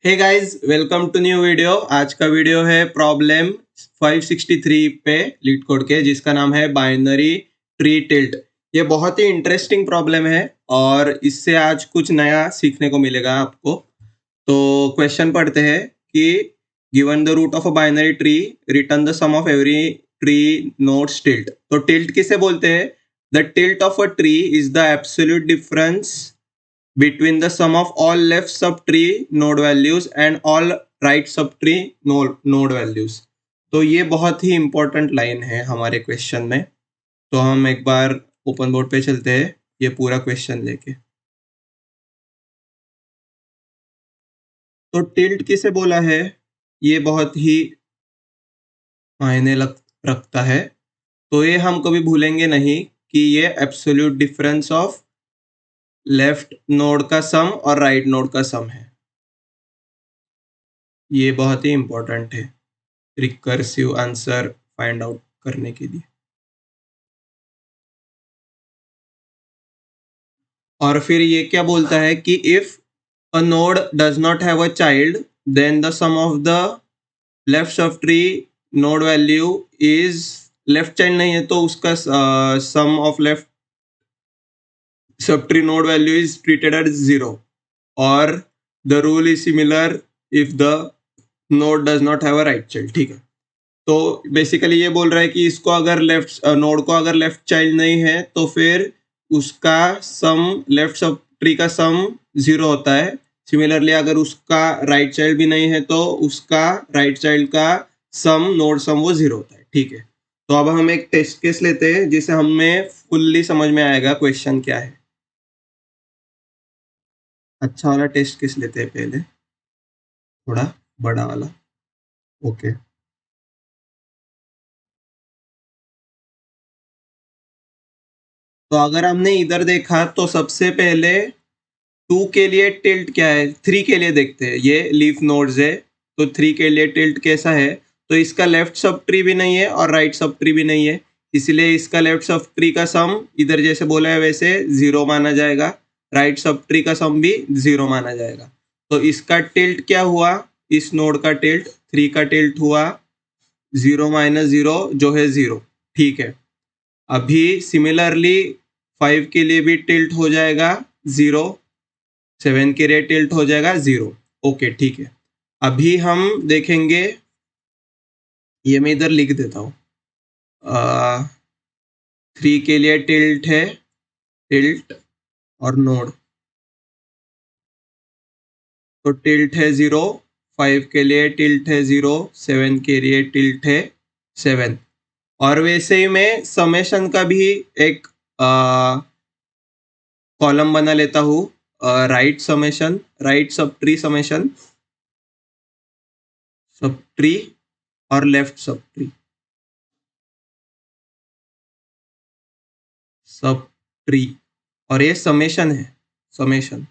Hey guys, welcome to new video. आज का video है प्रॉब्लम 563 पे लीड कोड के, जिसका नाम है बाइनरी ट्री टिल्ट। ये बहुत ही इंटरेस्टिंग प्रॉब्लम है और इससे आज कुछ नया सीखने को मिलेगा आपको। तो क्वेश्चन पढ़ते हैं कि given the root of a binary tree, return the sum of every tree nodes tilt. तो टिल्ट किसे बोलते हैं? The tilt of a tree is the absolute difference between the sum of all left subtree node values and all right subtree node values। तो ये बहुत ही important line है हमारे question में। तो हम एक बार ओपन बोर्ड पे चलते हैं ये पूरा क्वेश्चन लेके। तो टिल्ट किसे बोला है, ये बहुत ही मायने रखता है। तो ये हम कभी भूलेंगे नहीं कि ये absolute difference of left node का सम और राइट नोड का सम है। ये बहुत ही इंपॉर्टेंट है रिकर्सिव आंसर फाइंड आउट करने के लिए। और फिर ये क्या बोलता है कि if a node does not have a child, then the sum of the left subtree node value is, left child नहीं है तो उसका sum of left subtree node value is treated as 0, और the rule is similar if the node does not have a right child. ठीक है, तो basically ये बोल रहा है कि इसको अगर लेफ्ट नोड को अगर लेफ्ट चाइल्ड नहीं है तो फिर उसका सम, लेफ्ट सब ट्री का सम 0 होता है। सिमिलरली अगर उसका राइट चाइल्ड भी नहीं है तो उसका राइट चाइल्ड का सम, नोड सम, वो 0 होता है। ठीक है, तो अब हम एक टेस्ट केस लेते हैं जिसे हमें फुल्ली समझ में आएगा क्वेश्चन क्या है। अच्छा वाला टेस्ट केस लेते हैं पहले, थोड़ा बड़ा वाला। ओके, तो अगर हमने इधर देखा तो सबसे पहले 2 के लिए टिल्ट क्या है, 3 के लिए देखते हैं। ये लीफ नोड्स है, तो 3 के लिए टिल्ट कैसा है? तो इसका लेफ्ट सब ट्री भी नहीं है और राइट सब ट्री भी नहीं है, इसलिए इसका लेफ्ट सब ट्री का सम इधर जैसे बोला है वैसे 0 माना जाएगा, राइट सब ट्री का सम भी 0 माना जाएगा। तो इसका टिल्ट क्या हुआ? इस नोड का टिल्ट, 3 का टिल्ट हुआ 0 माइनस 0 जो है 0। ठीक है, अभी सिमिलरली 5 के लिए भी टिल्ट हो जाएगा 0, 7 के लिए टिल्ट हो जाएगा 0। ओके, ठीक है, अभी हम देखेंगे, ये मैं इधर लिख देता हूँ। 3 के लिए टिल्ट है, टिल्ट और नोड, तो टिल्ट है 0, 5 के लिए टिल्ट है 0, 7 के लिए टिल्ट है 7। और वैसे ही मैं समेशन का भी एक कॉलम बना लेता हूँ, right summation, right subtree summation, subtree और left subtree, subtree, और ये समेशन है, summation,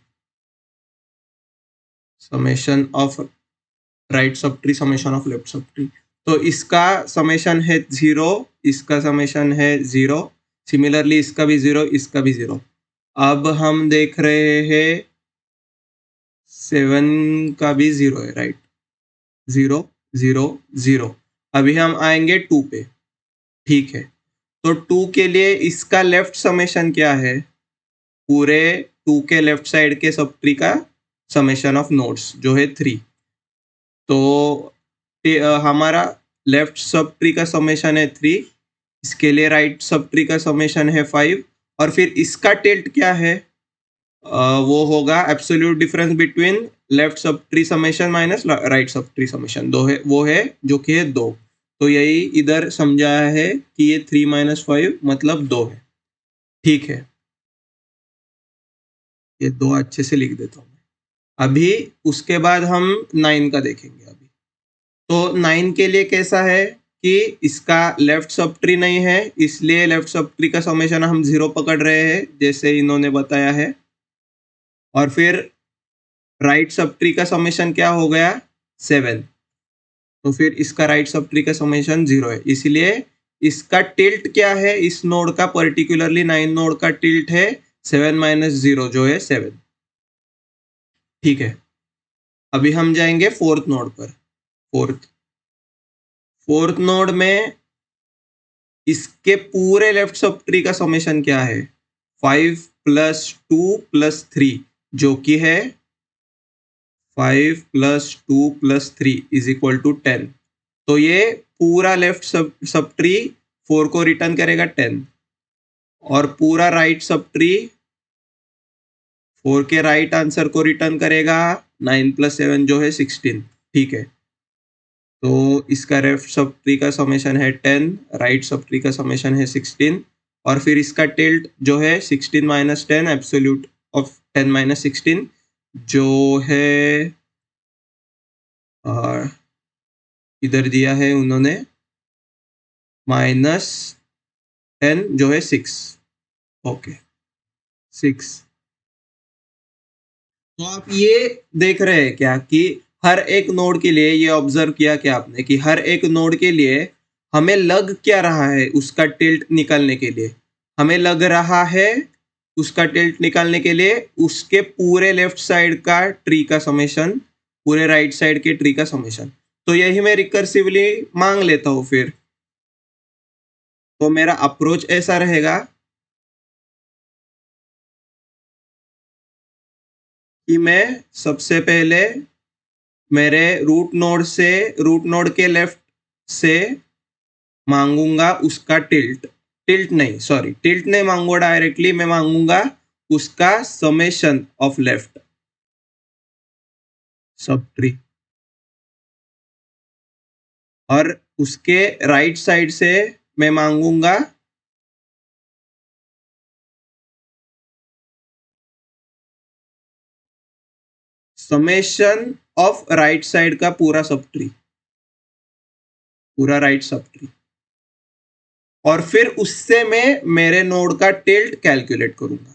summation of right subtree, summation of left subtree. तो इसका समेशन है 0, इसका समेशन है 0, सिमिलरली इसका भी 0, इसका भी 0। अब हम देख रहे हैं 7 का भी 0 है, राइट, 0 0 0। अभी हम आएंगे 2 पे। ठीक है, तो 2 के लिए इसका लेफ्ट समेशन क्या है? पूरे 2 के लेफ्ट साइड के सब ट्री का समेशन ऑफ नोड्स जो है 3। तो हमारा लेफ्ट सब ट्री का समेशन है 3, इसके लिए राइट सब ट्री का समेशन है 5, और फिर इसका टिल्ट क्या है? वो होगा absolute difference between left subtree summation minus right subtree summation, दो है, वो है जो कि है 2। तो यही इधर समझाया है कि ये 3 माइनस 5 मतलब 2 है। ठीक है, ये 2 अच्छे से लिख देता हूँ। अभी उसके बाद हम 9 का देखेंगे। अभी तो 9 के लिए कैसा है कि इसका लेफ्ट सब ट्री नहीं है, इसलिए लेफ्ट सब ट्री का समेशन हम 0 पकड़ रहे हैं जैसे इन्होंने बताया है। और फिर राइट सब ट्री का समेशन क्या हो गया? 7। तो फिर इसका राइट सब ट्री का समेशन 0 है, इसलिए इसका टिल्ट क्या है? इस नोड का, पर्टिकुलरली 9 नोड का टिल्ट है 7 माइनस 0 जो है 7। ठीक है, अभी हम जाएंगे फोर्थ नोड पर। फोर्थ नोड में इसके पूरे लेफ्ट सब ट्री का समेशन क्या है? 5 + 2 + 3, जो कि है 5 + 2 + 3 = 10। तो ये पूरा लेफ्ट सब ट्री 4 को रिटर्न करेगा 10, और पूरा राइट सब ट्री 4 के राइट आंसर को रिटर्न करेगा 9 + 7 जो है 16। ठीक है, तो इसका लेफ्ट सब ट्री का समेशन है 10, राइट सब ट्री का समेशन है 16, और फिर इसका टिल्ट जो है 16 - 10 एब्सोल्यूट ऑफ 10 - 16 जो है इधर दिया है उन्होंने -10 जो है 6। ओके, 6। तो आप ये देख रहे हैं क्या कि हर एक नोड के लिए, ये ऑब्जर्व किया क्या आपने कि हर एक नोड के लिए हमें लग क्या रहा है उसका टिल्ट निकालने के लिए? हमें लग रहा है उसका टिल्ट निकालने के लिए उसके पूरे लेफ्ट साइड का ट्री का समेशन, पूरे राइट साइड के ट्री का समेशन। तो यही मैं रिकर्सिवली मांग लेता हूँ फिर। तो मेरा अप्रोच ऐसा रहेगा कि मैं सबसे पहले मेरे रूट नोड के लेफ्ट से मांगूंगा उसका टिल्ट नहीं मांगूंगा डायरेक्टली, मैं मांगूंगा उसका summation of left subtree, और उसके राइट साइड से मैं मांगूंगा समेशन ऑफ राइट साइड का पूरा सब ट्री, पूरा राइट सब ट्री, और फिर उससे मैं मेरे नोड का टिल्ट कैलकुलेट करूंगा।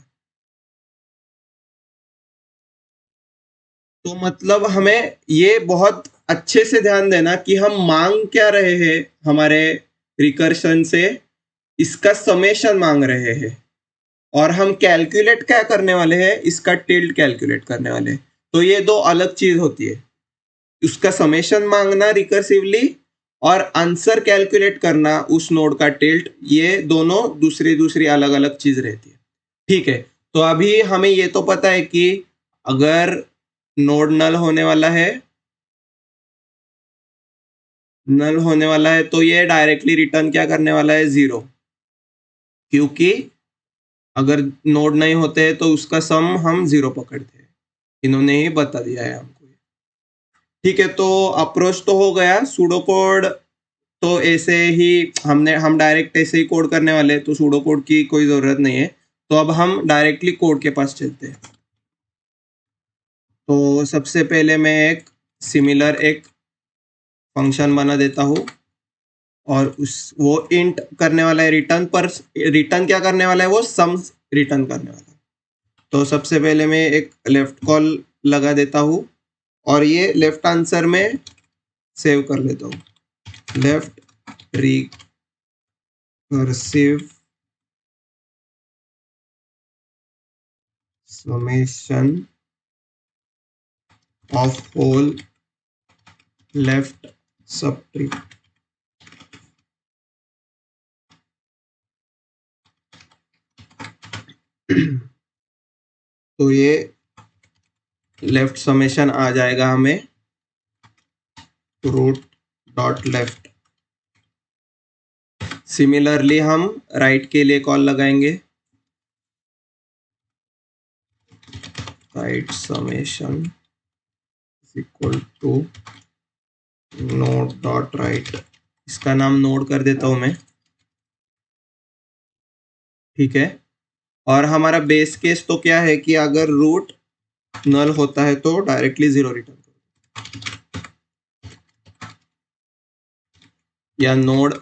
तो मतलब हमें ये बहुत अच्छे से ध्यान देना कि हम मांग क्या रहे हैं हमारे रिकर्शन से, इसका समेशन मांग रहे हैं, और हम कैलकुलेट क्या करने वाले हैं, इसका टिल्ट कैलकुलेट करने वाले हैं। तो ये दो अलग चीज होती है, उसका समेशन मांगना रिकर्सिवली और आंसर कैलकुलेट करना उस नोड का टिल्ट, ये दोनों दूसरी दूसरी अलग अलग चीज रहती है। ठीक है, तो अभी हमें ये तो पता है कि अगर नोड नल होने वाला है तो ये डायरेक्टली रिटर्न क्या करने वाला है? 0, क्योंकि अगर नोड नहीं होते तो उसका सम हम 0 पकड़ते हैं। इन्होंने ही बता दिया है हमको। ठीक है, तो अप्रोच तो हो गया। सूडो कोड तो ऐसे ही हम डायरेक्ट ऐसे ही कोड करने वाले हैं, तो सूडो कोड की कोई ज़रूरत नहीं है। तो अब हम डायरेक्टली कोड के पास चलते हैं। तो सबसे पहले मैं एक फंक्शन बना देता हूँ, और वो इंट करने वाला है रिटर्न पर। रिटर्न क्या करने वाला है? वो सम्स रिटर्न करने वाला है। तो सबसे पहले मैं एक लेफ्ट कॉल लगा देता हूँ, और ये लेफ्ट आंसर में सेव कर लेता हूँ, left recursive summation of whole left subtree. तो ये लेफ्ट समेशन आ जाएगा हमें रूट डॉट लेफ्ट। सिमिलरली हम राइट के लिए कॉल लगाएंगे, right summation equal to node dot right. इसका नाम नोड कर देता हूं मैं। ठीक है, और हमारा बेस केस तो क्या है कि अगर रूट नल होता है तो डायरेक्टली 0 रिटर्न करो, या नोड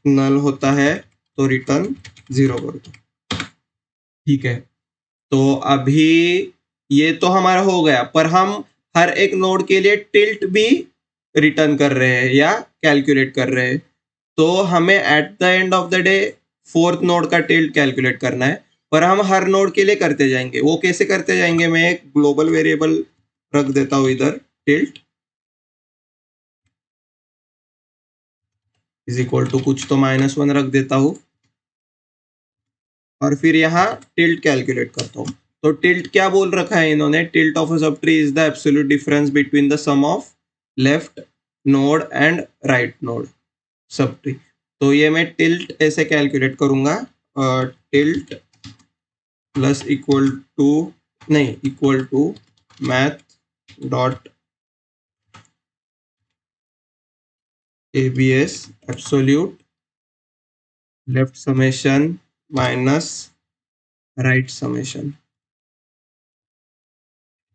नल होता है तो रिटर्न 0 कर दो। ठीक है, तो अभी ये तो हमारा हो गया, पर हम हर एक नोड के लिए टिल्ट भी रिटर्न कर रहे हैं या कैलकुलेट कर रहे हैं। तो हमें at the end of the day fourth node का टिल्ट कैलकुलेट करना है, पर हम हर नोड के लिए करते जाएंगे। वो कैसे करते जाएंगे? मैं एक ग्लोबल वेरिएबल रख देता हूँ इधर, टिल्ट इज इक्वल टू कुछ तो -1 रख देता हूं और फिर यहाँ टिल्ट कैलकुलेट करता हूँ। तो टिल्ट क्या बोल रखा है इन्होंने, tilt of a subtree is the absolute difference between the sum of left node and right node subtree. तो ये मैं टिल्ट ऐसे कैलकुलेट करूंगा, टिल्ट प्लस इक्वल टू नहीं equal to math dot abs absolute left summation minus right summation.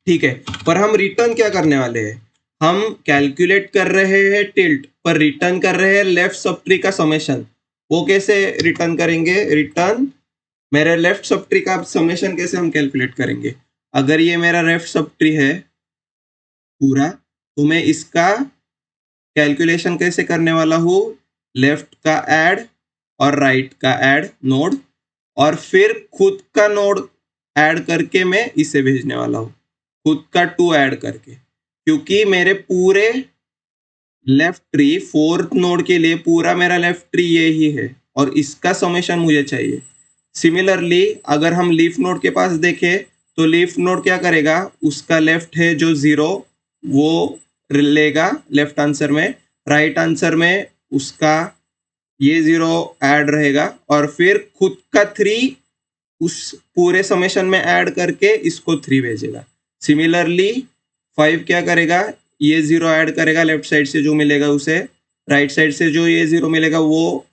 ठीक है, पर हम रिटर्न क्या करने वाले हैं, हम कैलकुलेट कर रहे हैं टिल्ट पर रिटर्न कर रहे हैं लेफ्ट सब ट्री का समेशन। वो कैसे रिटर्न करेंगे, रिटर्न मेरे लेफ्ट सब ट्री का समेशन कैसे हम कैलकुलेट करेंगे। अगर ये मेरा लेफ्ट सब ट्री है पूरा, तो मैं इसका कैलकुलेशन कैसे करने वाला हूँ, लेफ्ट का ऐड और राइट का ऐड नोड, और फिर खुद का नोड ऐड करके मैं इसे भेजने वाला हूँ, खुद का 2 ऐड करके, क्योंकि मेरे पूरे लेफ्ट ट्री फोर्थ नोड के लिए पूरा मेरा लेफ्ट ट्री ये ही है और इसका समेशन मुझे चाहिए। सिमिलरली अगर हम लीफ नोड के पास देखें तो लीफ नोड क्या करेगा, उसका लेफ्ट है जो 0 वो लेगा लेफ्ट आंसर में, राइट आंसर में उसका ये 0 ऐड रहेगा और फिर खुद का 3 उस पूरे समेशन में ऐड करके इसको 3 भेजेगा। सिमिलरली 5 क्या करेगा, ये 0 ऐड करेगा लेफ्ट साइड से जो मिलेगा उसे, राइट साइड से जो ये 0 मिलेगा वो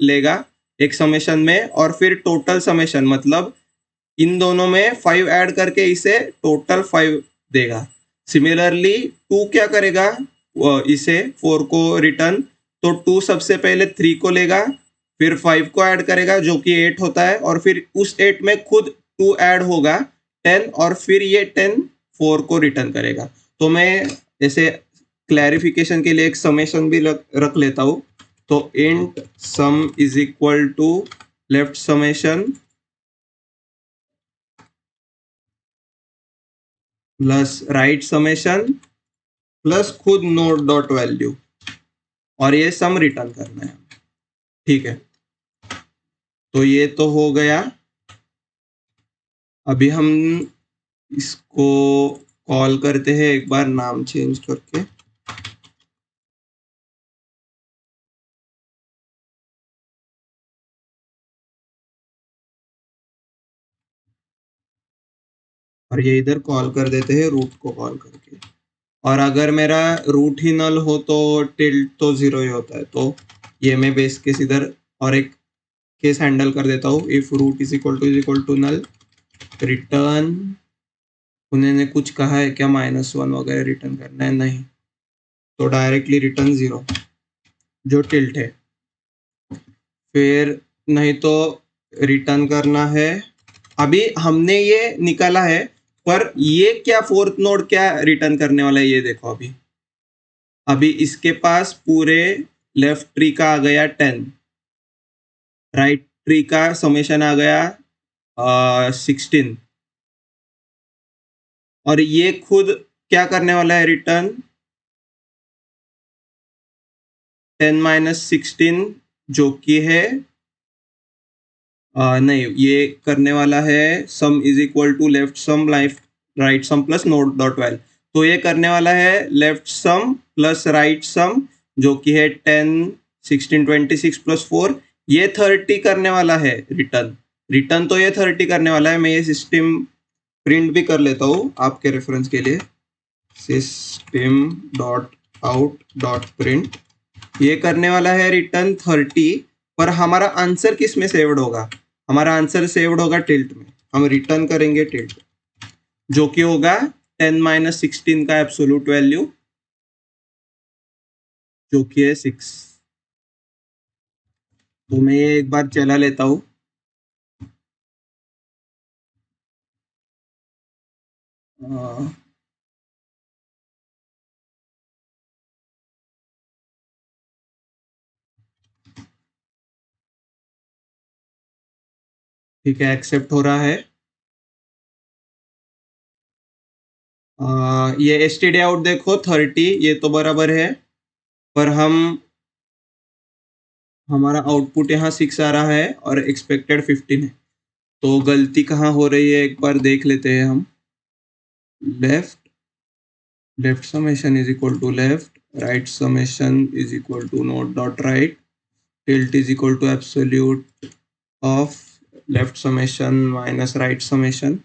लेगा एक समेशन में, और फिर टोटल समेशन मतलब इन दोनों में 5 ऐड करके इसे टोटल 5 देगा। सिमिलरली 2 क्या करेगा, इसे 4 को रिटर्न, तो 2 सबसे पहले 3 को लेगा, फिर 5 को ऐड करेगा जो कि 8 होता है, और फिर उस 8 में खुद 2 ऐड होगा 10, और फिर ये 10 4 को रिटर्न करेगा। तो मैं ऐसे क्लैरिफिकेशन के लिए एक समेशन भी रख लेता हूँ। तो int sum is equal to left summation plus right summation plus खुद नोड डॉट वैल्यू, और ये सम रिटर्न करना है। ठीक है, तो ये तो हो गया। अभी हम इसको कॉल करते हैं एक बार नाम चेंज करके, और ये इधर कॉल कर देते हैं रूट को कॉल करके। और अगर मेरा रूट ही नल हो तो टिल्ट तो 0 ही होता है, तो ये मैं बेस केस इधर और एक केस हैंडल कर देता हूँ, if root is equal to null return, उन्होंने कुछ कहा है क्या -1 वगैरह रिटर्न करना है, नहीं, तो डायरेक्टली रिटर्न 0 जो टिल्ट है। फिर नहीं तो रिटर्न करना है, अभी हमने ये निकाला है, पर ये क्या फोर्थ नोड क्या रिटर्न करने वाला है ये देखो। अभी अभी इसके पास पूरे लेफ्ट ट्री का आ गया 10, राइट ट्री का समेशन आ गया 16, और ये खुद क्या करने वाला है, रिटर्न 10 - 16 जो कि है नहीं, ये करने वाला है sum is equal to left sum right sum plus node dot val. तो ये करने वाला है left sum plus right sum जो कि है 10 16 26 प्लस 4, ये 30 करने वाला है रिटर्न। रिटर्न तो ये 30 करने वाला है, मैं ये सिस्टम प्रिंट भी कर लेता हूँ आपके रेफरेंस के लिए, system dot out dot print, ये करने वाला है रिटर्न 30, पर हमारा आंसर किस में सेव्ड होगा, हमारा आंसर सेव्ड होगा टिल्ट में, हम रिटर्न करेंगे टिल्ट जो कि होगा 10 - 16 का एब्सोल्यूट वैल्यू जो कि है 6। तो मैं ये एक बार चला लेता हूँ, ठीक है, एक्सेप्ट हो रहा है। ये एसटीडी आउट देखो 30, ये तो बराबर है, पर हमारा आउटपुट यहाँ 6 आ रहा है और एक्सपेक्टेड 15 है। तो गलती कहाँ हो रही है एक बार देख लेते हैं हम। Left summation is equal to left, right summation is equal to node dot right, tilt is equal to absolute of left summation minus right summation,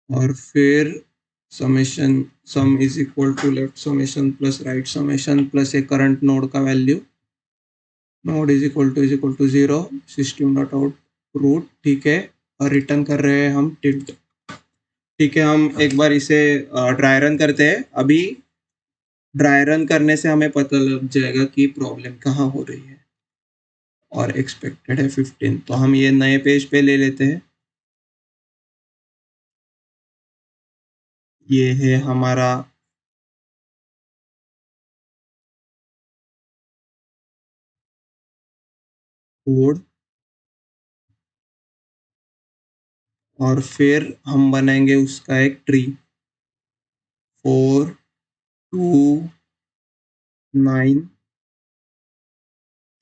और फिर summation sum is equal to left summation plus right summation plus a current node का value, node is equal to 0, system dot out root, ठीक है, और return कर रहे हैं हम टिल्ट। ठीक है, हम एक बार इसे ड्राई रन करते हैं। अभी ड्राई रन करने से हमें पता लग जाएगा कि प्रॉब्लम कहाँ हो रही है, और एक्सपेक्टेड है 15। तो हम ये नए पेज पे ले लेते हैं। ये है हमारा कोड, और फिर हम बनाएंगे उसका एक ट्री, 4 2 9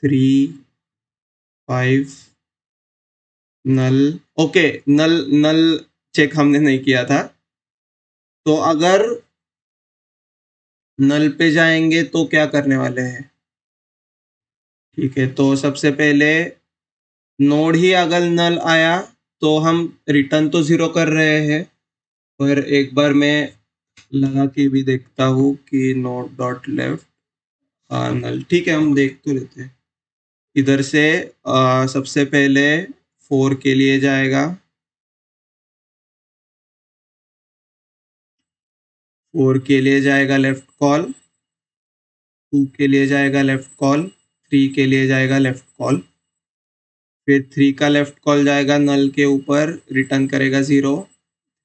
3 5 नल। ओके, नल नल चेक हमने नहीं किया था, तो अगर नल पे जाएंगे तो क्या करने वाले हैं। ठीक है, तो सबसे पहले नोड ही अगर नल आया तो हम रिटर्न तो 0 कर रहे हैं, पर एक बार मैं लगा के भी देखता हूँ कि नोड डॉट लेफ्ट नल। ठीक है, हम देख तो लेते हैं। इधर से सबसे पहले 4 के लिए जाएगा, 4 के लिए जाएगा लेफ्ट कॉल, 2 के लिए जाएगा लेफ्ट कॉल, 3 के लिए जाएगा लेफ्ट कॉल, फिर 3 का लेफ्ट कॉल जाएगा नल के ऊपर, रिटर्न करेगा 0,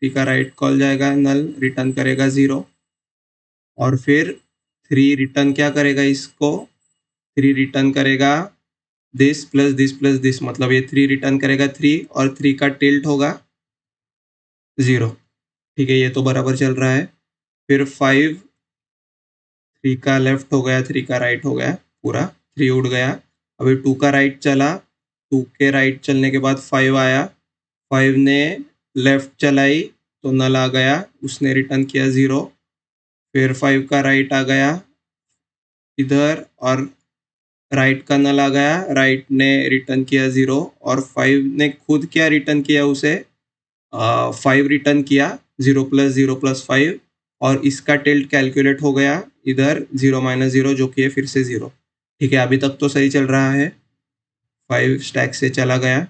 3 का राइट कॉल जाएगा नल, रिटर्न करेगा 0, और फिर 3 रिटर्न क्या करेगा इसको, 3 रिटर्न करेगा this plus this plus this, मतलब ये 3 रिटर्न करेगा 3, और 3 का टिल्ट होगा 0। ठीक है, ये तो बराबर चल रहा है। फिर 5, 3 का लेफ्ट हो गया, 3 का राइट हो गया, पूरा 3 उड़ गया। अभी 2 का राइट चला, 2 के राइट चलने के बाद 5 आया, 5 ने लेफ्ट चलाई तो नल आ गया, उसने रिटर्न किया 0। फिर 5 का राइट आ गया इधर, और राइट का नल आ गया, राइट ने रिटर्न किया 0, और 5 ने खुद क्या रिटर्न किया, उसे 5 रिटर्न किया, 0 प्लस 0 प्लस 5, और इसका टिल्ट कैलकुलेट हो गया इधर 0 माइनस 0, जो कि है फिर से 0। ठीक है, अभी तक तो सही चल रहा है, 5 स्टैक से चला गया।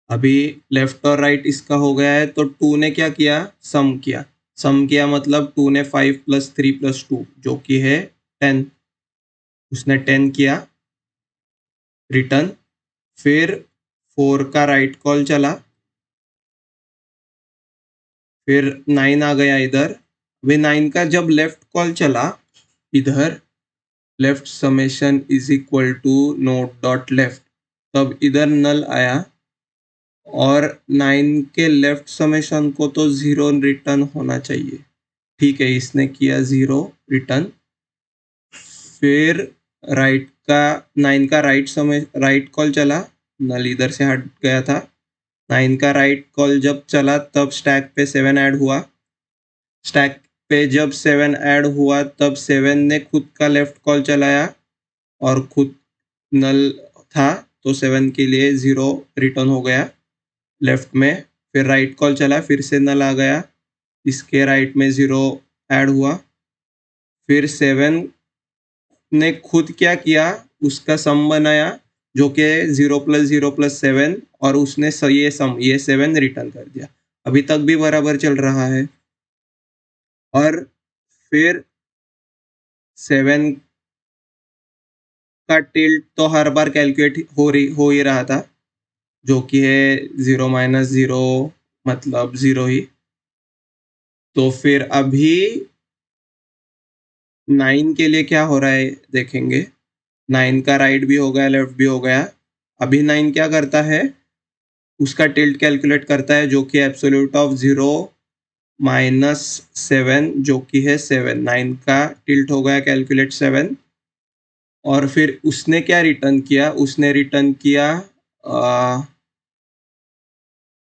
अभी लेफ्ट और राइट इसका हो गया है, तो 2 ने क्या किया, सम किया। सम किया मतलब 2 ने 5 प्लस 3 प्लस 2, जो कि है 10, उसने 10 किया रिटर्न। फिर 4 का राइट कॉल चला, फिर 9 आ गया इधर। अभी 9 का जब लेफ्ट कॉल चला इधर, left summation is equal to node dot left, तब इधर नल आया, और 9 के लेफ्ट समेशन को तो 0 रिटर्न होना चाहिए। ठीक है, इसने किया 0 रिटर्न। फिर राइट का 9 का राइट कॉल चला, नल इधर से हट गया था। 9 का राइट कॉल जब चला तब स्टैक पे 7 ऐड हुआ, स्टैक पे जब 7 ऐड हुआ तब 7 ने खुद का लेफ्ट कॉल चलाया, और खुद नल था तो 7 के लिए 0 रिटर्न हो गया लेफ्ट में। फिर राइट कॉल चला, फिर से नल आ गया, इसके राइट में 0 ऐड हुआ। फिर 7 ने खुद क्या किया, उसका सम बनाया, जो कि 0 प्लस 0 प्लस 7, और उसने ये 7 रिटर्न कर दिया। अभी तक भी बराबर चल रहा है। और फिर 7 का टिल्ट तो हर बार कैलकुलेट हो ही रहा था, जो कि है 0 माइनस 0, मतलब 0 ही। तो फिर अभी 9 के लिए क्या हो रहा है देखेंगे। 9 का राइट भी हो गया, लेफ्ट भी हो गया। अभी 9 क्या करता है, उसका टिल्ट कैलकुलेट करता है, जो कि एब्सोल्यूट ऑफ 0 -7 जो कि है 7, 9 का टिल्ट हो गया कैलकुलेट 7। और फिर उसने क्या रिटर्न किया, उसने रिटर्न किया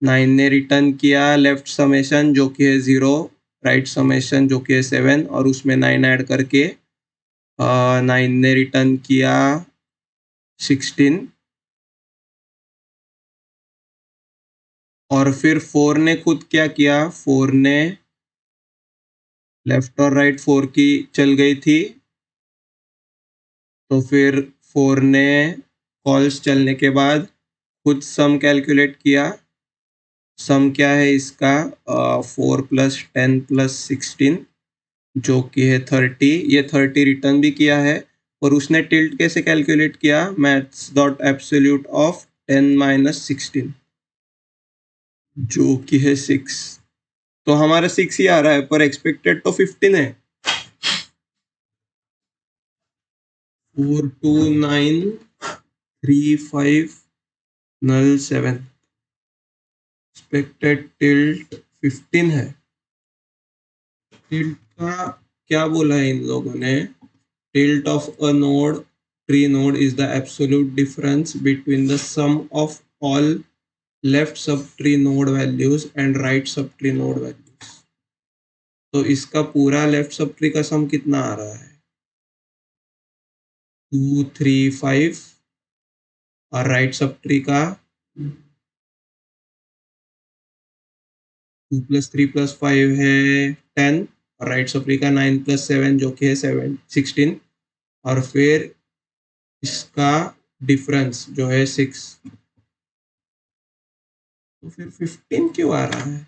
9 ने रिटर्न किया लेफ्ट समेशन जो कि है 0, राइट समेशन जो कि है 7, और उसमें 9 ऐड करके 9 ने रिटर्न किया 16। और फिर 4 ने खुद क्या किया, 4 ने लेफ्ट और राइट 4 की चल गई थी, तो फिर 4 ने कॉल्स चलने के बाद खुद सम कैलकुलेट किया। सम क्या है इसका, 4 + 10 + 16 जो कि है 30। ये 30 रिटर्न भी किया है। और उसने टिल्ट कैसे कैलकुलेट किया, मैथ्स डॉट एब्सोल्यूट ऑफ 10 - 16 जो कि है 6। तो हमारा 6 ही आ रहा है, पर एक्सपेक्टेड तो 15 है। 4 2 9 3 5 0 7, एक्सपेक्टेड टिल्ट 15 है। टिल्ट का क्या बोला है इन लोगों ने, tilt of a node tree node is the absolute difference between the sum of all left subtree node values and right subtree node values। तो इसका पूरा लेफ्ट सबट्री का सम कितना आ रहा है, 2 3 5, और राइट सबट्री का 2 + 3 + 5 है 10, और राइट सबट्री का 9 + 7 जो कि है 7 16, और फिर इसका डिफरेंस जो है 6। तो फिर 15 क्यों आ रहा है।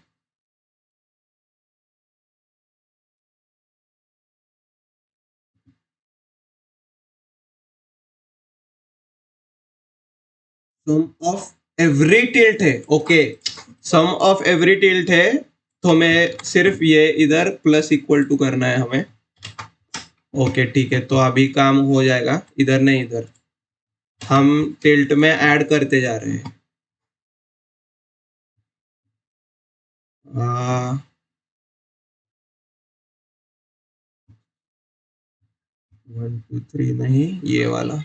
सम ऑफ एवरी टिल्ट है, okay, sum of every tilt है, तो हमें सिर्फ ये इधर प्लस इक्वल टू करना है हमें। ओके ठीक है, तो अभी काम हो जाएगा, इधर नहीं इधर हम टिल्ट में ऐड करते जा रहे हैं। 1 2 3 नहीं, ये वाला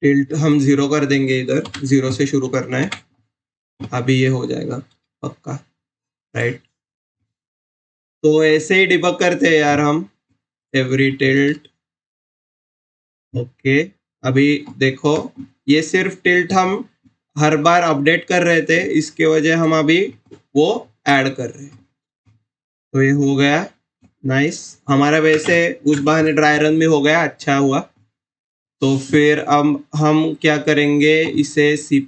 टिल्ट हम 0 कर देंगे, इधर 0 से शुरू करना है। अभी ये हो जाएगा पक्का, राइट। तो ऐसे ही डिबग करते हैं यार हम, एवरी टिल्ट। ओके, अभी देखो, ये सिर्फ टिल्ट हम हर बार अपडेट कर रहे थे, इसके वजह हम अभी वो ऐड कर रहे हैं। तो ये हो गया नाइस हमारा, वैसे उस बहाने ड्राई रन भी हो गया, अच्छा हुआ। तो फिर अब हम क्या करेंगे, इसे C++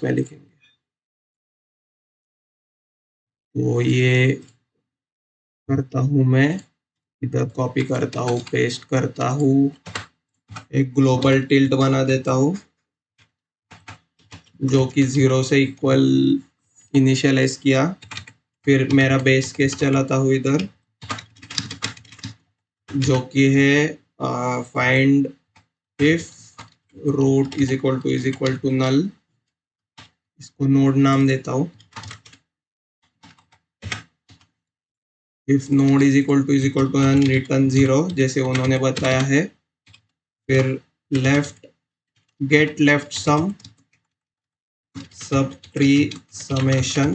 में लिखेंगे। तो ये करता हूँ मैं, इधर कॉपी करता हूँ, पेस्ट करता हूँ, एक ग्लोबल टिल्ट बना देता हूँ जो कि 0 से इक्वल इनिशियलाइज किया। फिर मेरा बेस केस चलाता हूँ इधर, जो कि है find if root is equal to null. इसको नोड नाम देता हूँ। If node is equal to null return 0 जैसे उन्होंने बताया है। फिर left gate left sum subtree summation,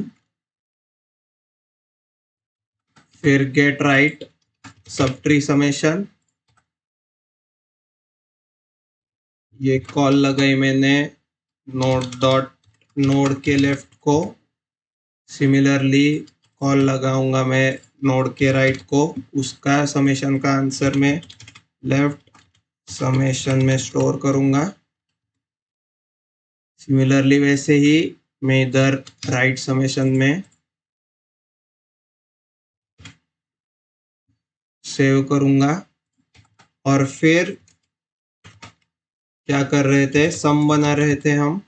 फिर get right subtree summation. ये कॉल लगाई मैंने नोड के लेफ्ट को, सिमिलरली कॉल लगाऊंगा मैं नोड के राइट को, उसका समेशन का आंसर में लेफ्ट समेशन में स्टोर करूंगा। सिमिलरली वैसे ही मैं इधर राइट समेशन में सेव करूंगा। और फिर क्या कर रहे थे, सम बना रहे थे हम,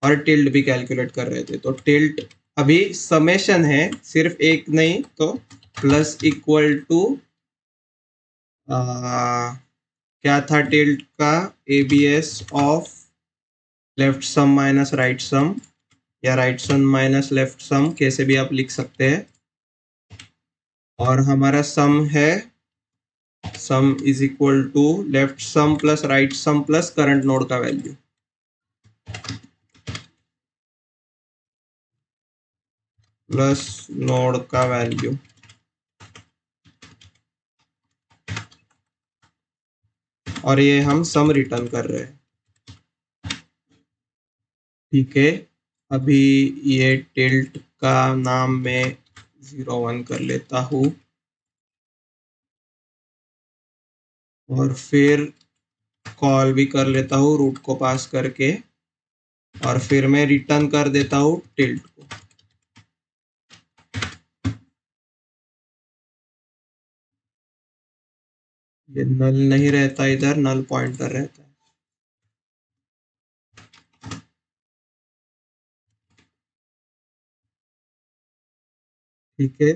और टिल्ट भी कैलकुलेट कर रहे थे। तो टिल्ट अभी समेशन है, सिर्फ एक नहीं, तो प्लस इक्वल टू क्या था टिल्ट का, ABS of left sum minus right sum या right sum minus left sum, कैसे भी आप लिख सकते हैं। और हमारा सम है, sum is equal to left sum plus right sum plus current node का वैल्यू, प्लस नोड का वैल्यू। और ये हम सम रिटर्न कर रहे हैं। ठीक है, अभी ये टिल्ट का नाम मैं 01 कर लेता हूँ और फिर कॉल भी कर लेता हूँ रूट को पास करके, और फिर मैं रिटर्न कर देता हूँ टिल्ट को। ये नल नहीं रहता, इधर नल पॉइंटर रहता है। ठीक है,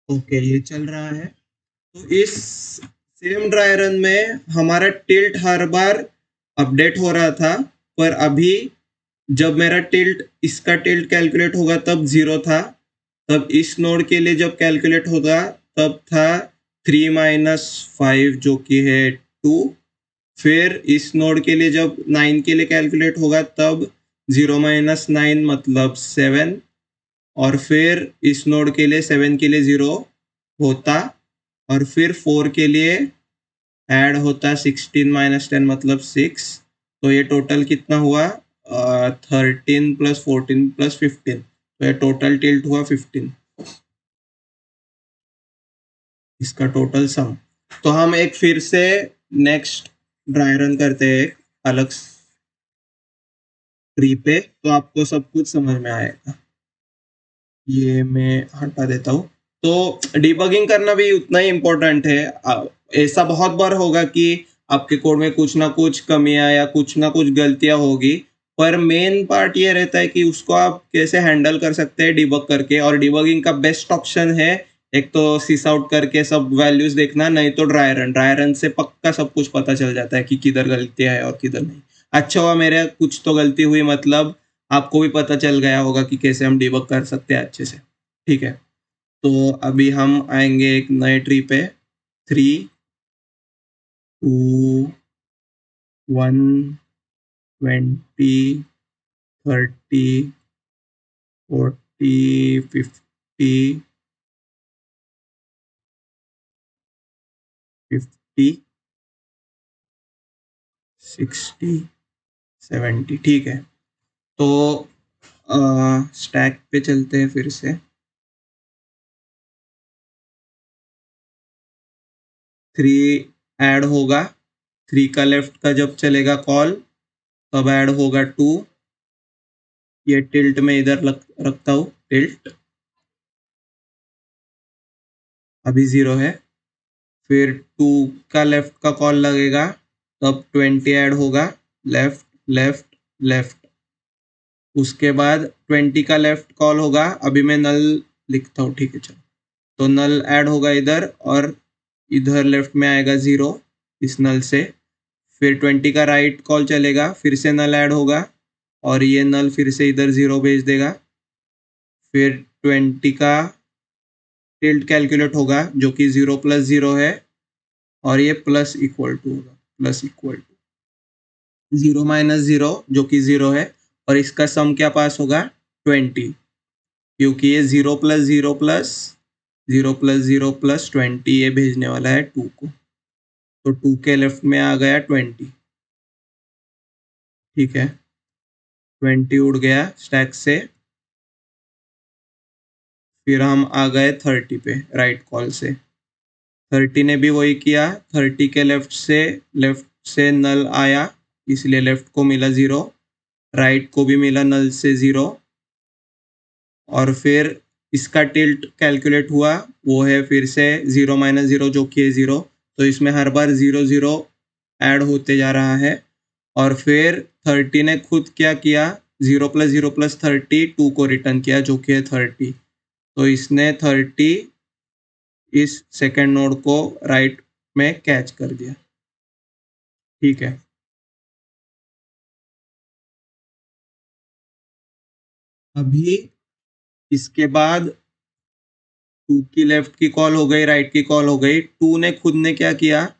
ओके, ये चल रहा है। तो इस सेम ड्राई रन में हमारा टिल्ट हर बार अपडेट हो रहा था, पर अभी जब मेरा टिल्ट, इसका टिल्ट कैलकुलेट होगा तब 0 था, तब इस नोड के लिए जब कैलकुलेट होगा तब था 3 - 5 जो कि है 2। फिर इस नोड के लिए जब 9 के लिए कैलकुलेट होगा तब 0 - 9 मतलब 7, और फिर इस नोड के लिए 7 के लिए 0 होता, और फिर 4 के लिए ऐड होता 16 - 10 मतलब 6। तो ये टोटल कितना हुआ, 13 + 14 + 15, तो ये टोटल टिल्ट हुआ 15, इसका टोटल सम। तो हम एक फिर से नेक्स्ट ड्राई रन करते हैं अलग ट्री पे, तो आपको सब कुछ समझ में आएगा। ये मैं हटा देता हूँ। तो डिबगिंग करना भी उतना ही इम्पोर्टेंट है। ऐसा बहुत बार होगा कि आपके कोड में कुछ ना कुछ कमियां या कुछ ना कुछ गलतियां होगी, पर मेन पार्ट ये रहता है कि उसको आप कैसे हैंडल कर सकते हैं डिबग करके। और डिबगिंग का बेस्ट ऑप्शन है एक तो सिस आउट करके सब वैल्यूज देखना, नहीं तो ड्राई रन। ड्राई रन से पक्का सब कुछ पता चल जाता है कि किधर गलतियां है और किधर नहीं। अच्छा हुआ मेरे कुछ तो गलती हुई, मतलब आपको भी पता चल गया होगा कि कैसे हम डिबग कर सकते हैं अच्छे से। ठीक है, तो अभी हम आएंगे एक नए ट्री पे। 3, 2, 1, 20, 30, 40, 50, 50, 60, 70। ठीक है, तो स्टैक पे चलते हैं फिर से। 3 ऐड होगा, 3 का लेफ्ट का जब चलेगा कॉल तब ऐड होगा 2। ये टिल्ट में इधर रखता हूँ, टिल्ट अभी 0 है। फिर 2 का लेफ्ट का कॉल लगेगा तब 20 ऐड होगा, लेफ्ट लेफ्ट लेफ्ट। उसके बाद 20 का लेफ्ट कॉल होगा, अभी मैं नल लिखता हूँ। ठीक है, चलो, तो नल ऐड होगा इधर, और इधर लेफ्ट में आएगा 0 इस नल से। फिर 20 का राइट कॉल चलेगा, फिर से नल ऐड होगा, और ये नल फिर से इधर 0 भेज देगा। फिर 20 का टिल्ट कैलकुलेट होगा जो कि 0 + 0 है, और ये प्लस इक्वल टू होगा, प्लस इक्वल टू 0 - 0 जो कि 0 है, और इसका सम क्या पास होगा, 20, क्योंकि ये 0 + 0 + 0 + 0 + 20 ये भेजने वाला है 2 को। तो 2 के लेफ्ट में आ गया 20। ठीक है, 20 उड़ गया स्टैक से। फिर हम आ गए 30 पे राइट कॉल से। 30 ने भी वही किया, 30 के लेफ्ट से नल आया, इसलिए लेफ्ट को मिला 0, राइट को भी मिला नल से 0, और फिर इसका टिल्ट कैलकुलेट हुआ, वो है फिर से 0 - 0 जो कि है 0। तो इसमें हर बार 0 0 ऐड होते जा रहा है। और फिर 30 ने खुद क्या किया, 0 + 0 + 30 2 को रिटर्न किया जो कि है 30। तो इसने 30 इस सेकेंड नोड को राइट में कैच कर दिया। ठीक है, अभी इसके बाद 2 की लेफ्ट की कॉल हो गई, राइट की कॉल हो गई। 2 ने खुद ने क्या किया,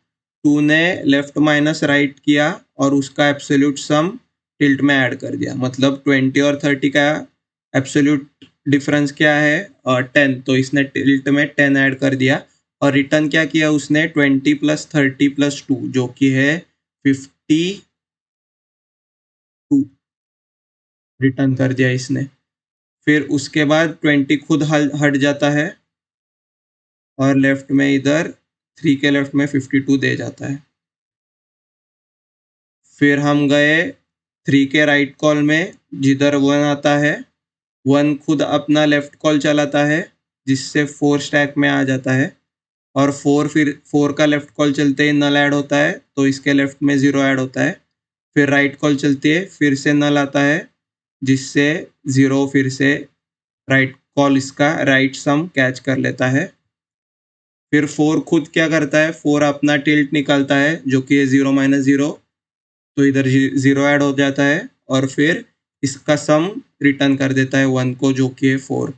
2 ने लेफ्ट माइनस राइट किया और उसका एब्सोल्यूट सम टिल्ट में ऐड कर दिया। मतलब 20 और 30 का एब्सोल्यूट डिफरेंस क्या है, 10। तो इसने टिल्ट में 10 ऐड कर दिया और रिटर्न क्या किया उसने, 20 प्लस 30 प्लस 2 जो कि है 52 रिटर्न कर दिया इसने। फिर उसके बाद 20 खुद हट जाता है और लेफ्ट में इधर 3 के लेफ्ट में 52 दे जाता है। फिर हम गए 3 के राइट कॉल में, जिधर 1 आता है। 1 खुद अपना लेफ्ट कॉल चलाता है जिससे 4 स्टैक में आ जाता है और 4 फिर 4 का लेफ्ट कॉल चलते ही नल ऐड होता है तो इसके लेफ्ट में 0 ऐड होता है। फिर राइट कॉल चलती है, फिर से नल आता है जिससे 0 फिर से राइट कॉल इसका राइट सम कैच कर लेता है। फिर 4 खुद क्या करता है, 4 अपना टिल्ट निकालता है जो कि है 0 माइनस 0, तो इधर 0 ऐड हो जाता है और फिर इसका सम रिटर्न कर देता है 1 को जो कि है 4।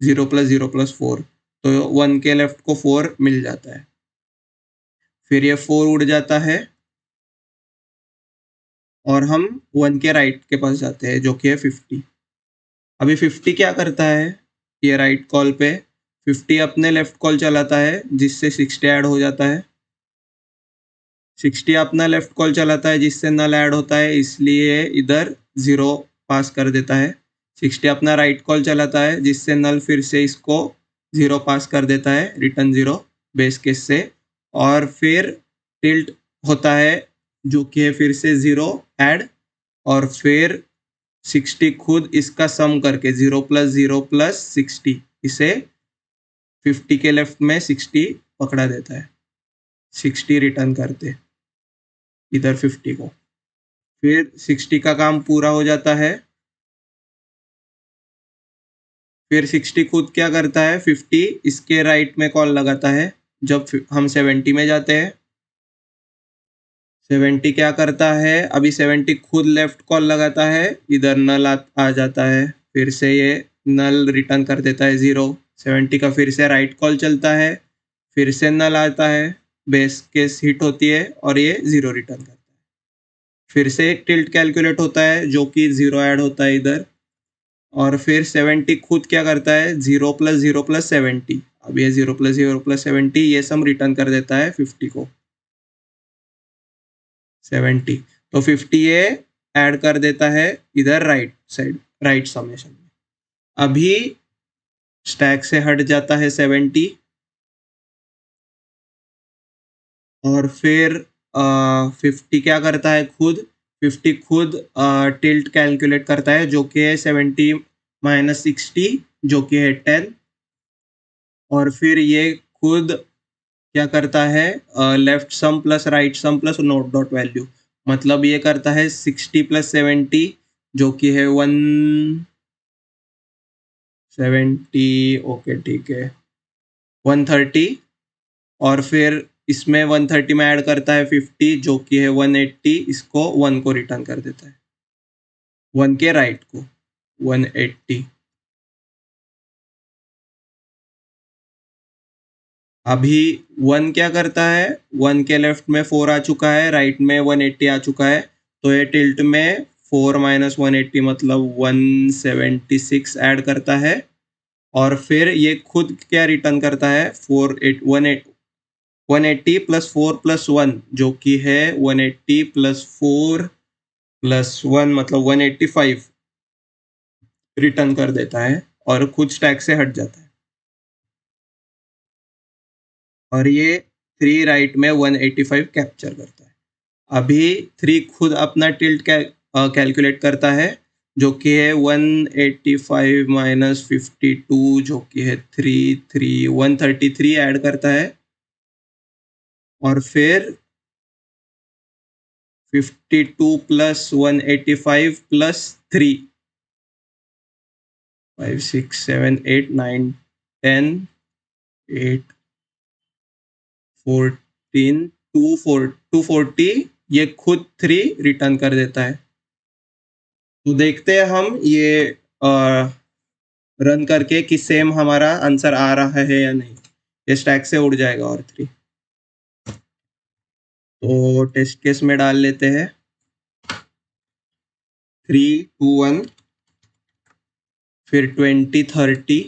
0 प्लस 4, तो 1 के लेफ्ट को 4 मिल जाता है। फिर ये 4 उड़ जाता है और हम 1 के राइट के पास जाते हैं जो कि है 50। अभी 50 क्या करता है, ये राइट कॉल पे 50 अपने लेफ्ट कॉल चलाता है जिससे 60 ऐड हो जाता है। 60 अपना लेफ्ट कॉल चलाता है जिससे नल ऐड होता है, इसलिए इधर 0 पास कर देता है। 60 अपना राइट कॉल चलाता है जिससे नल फिर से इसको 0 पास कर देता है, रिटर्न 0 बेस केस से। और फिर टिल्ट होता है जो कि है फिर से 0 ऐड और फिर 60 खुद इसका सम करके 0 प्लस 60 इसे 50 के लेफ्ट में 60 पकड़ा देता है। 60 रिटर्न करते इधर 50 को। फिर 60 का काम पूरा हो जाता है। फिर 60 खुद क्या करता है, 50 इसके राइट में कॉल लगाता है जब हम 70 में जाते हैं। 70 क्या करता है, अभी 70 खुद लेफ्ट कॉल लगाता है, इधर नल आ जाता है, फिर से ये नल रिटर्न कर देता है 0। 70 का फिर से राइट कॉल चलता है, फिर से नल आता है, बेस केस हिट होती है और ये 0 रिटर्न करता है। फिर से एक टिल्ट कैलकुलेट होता है जो कि 0 ऐड होता है इधर और फिर 70 खुद क्या करता है, 0 प्लस 70। अब ये 0 प्लस 70 ये सम रिटर्न कर देता है 50 को। 70 तो 50 ये ऐड कर देता है इधर राइट साइड, राइट समेशन में। अभी स्टैक से हट जाता है 70 और फिर 50 क्या करता है खुद, 50 खुद टिल्ट कैलकुलेट करता है जो कि है 70 माइनस 60 जो कि है 10 और फिर ये खुद क्या करता है, left sum plus right sum plus note dot value. मतलब ये करता है 60 प्लस 70 जो कि है 170, ओके ठीक है 130 और फिर इसमें 130 में ऐड करता है 50 जो कि है 180, इसको 1 को रिटर्न कर देता है, 1 के राइट को 180। अभी 1 क्या करता है, 1 के लेफ्ट में 4 आ चुका है, राइट में 180 आ चुका है, तो ये टिल्ट में 4 माइनस 180 मतलब 176 ऐड करता है और फिर ये खुद क्या रिटर्न करता है, 180 प्लस 4 प्लस 1 जो कि है 180 प्लस 4 प्लस 1 मतलब 185 रिटर्न कर देता है और खुद स्टैक से हट जाता है। और ये 3 राइट में 185 कैप्चर करता है। अभी 3 खुद अपना टिल्ट कैलकुलेट करता है जो कि है 185 माइनस 52 जो कि है 133 ऐड करता है और फिर 52 प्लस 185 प्लस 3 5 6 7 8 9 10 8 14 240 ये खुद 3 रिटर्न कर देता है। तो देखते हैं हम ये रन करके कि सेम हमारा आंसर आ रहा है या नहीं। ये स्टैक से उड़ जाएगा और 3। तो टेस्ट केस में डाल लेते हैं 3 2 1, फिर 20 30,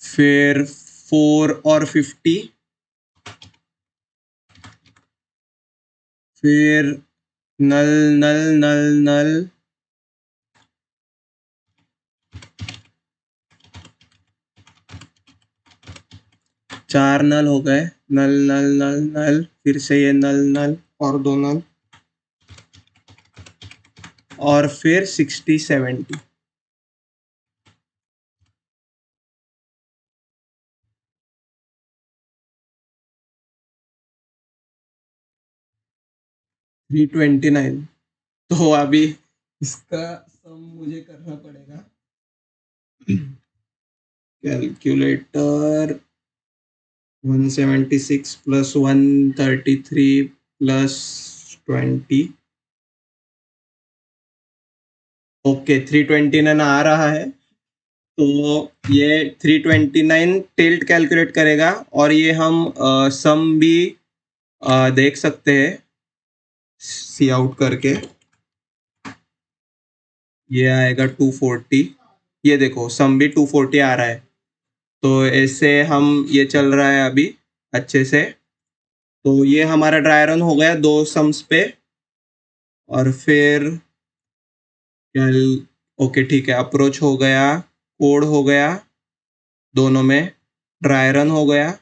फिर 4 और 50, फिर नल नल नल नल, चार नल हो गए, नल नल नल नल, फिर से ये नल नल और 2 नल, और फिर 60 70। थ्री 29। तो अभी इसका सम मुझे करना पड़ेगा। Calculator 176 plus 133 plus 20। ओके 329 आ रहा है। तो ये 329 टिल्ट कैलकुलेट करेगा और ये हम सम भी देख सकते हैं सी आउट करके। ये आएगा 240। ये देखो सम भी 240 आ रहा है। तो ऐसे हम ये चल रहा है अभी अच्छे से। तो ये हमारा ड्राई रन हो गया 2 सम्स पे। और फिर ओके ठीक है, अप्रोच हो गया, कोड हो गया, दोनों में ड्राई रन हो गया।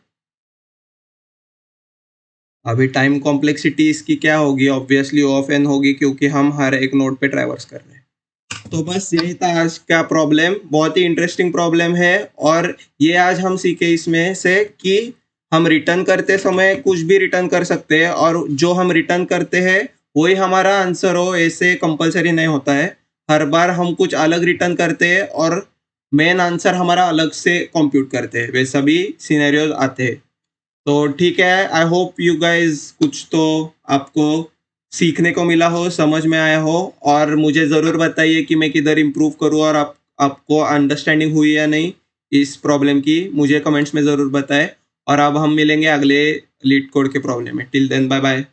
अभी टाइम कॉम्प्लेक्सिटी इसकी क्या होगी? ऑब्वियसली ऑफ एन होगी क्योंकि हम हर एक नोड पे ट्रैवर्स कर रहे हैं। तो बस यही था आज का प्रॉब्लम। बहुत ही इंटरेस्टिंग प्रॉब्लम है और ये आज हम सीखे इसमें से कि हम रिटर्न करते समय कुछ भी रिटर्न कर सकते हैं और जो हम रिटर्न करते हैं वही हमारा आंसर हो, ऐसे कंपलसरी नहीं होता है। हर बार हम कुछ अलग रिटर्न करते हैं और मेन आंसर हमारा अलग से कंप्यूट करते हैं। वैसा भी सिनेरियोज आते हैं। तो ठीक है, आई होप यू गाइज कुछ तो आपको सीखने को मिला हो, समझ में आया हो। और मुझे ज़रूर बताइए कि मैं किधर इम्प्रूव करूँ और आपको अंडरस्टैंडिंग हुई या नहीं इस प्रॉब्लम की, मुझे कमेंट्स में ज़रूर बताएं। और अब हम मिलेंगे अगले लीड कोड के प्रॉब्लम में। Till then bye bye.